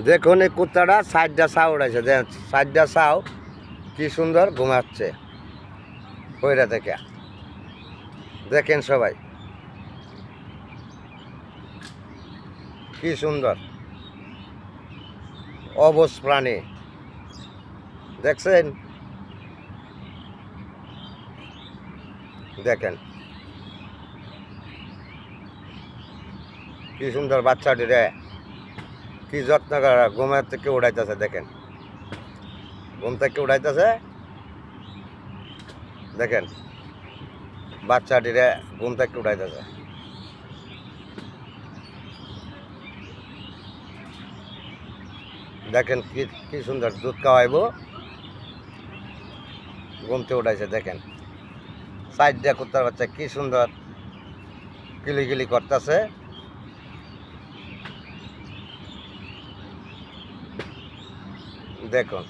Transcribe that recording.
দেখুন এই কুত্তাটা সাইডটা ছাও উড়াইছে, সাইডটা ছাও কি সুন্দর ঘুমাচ্ছে পয়রা থেকে। দেখেন সবাই কি সুন্দর অবুঝ প্রাণী, দেখছেন? দেখেন কি সুন্দর বাচ্চাটি রে, কি যত্ন করে ঘুমের থেকে উড়াইতেছে। দেখেন ঘুম থেকে উড়াইতেছে, দেখেন বাচ্চাটি রে ঘুম থেকে উড়াইতেছে। দেখেন কি কি সুন্দর দুধ খাওয়াইব, ঘুমতে উঠাইছে। দেখেন সাইড দিয়ে কুত্তার বাচ্চা কি সুন্দর কিলি কিলি করতেছে। দেখুন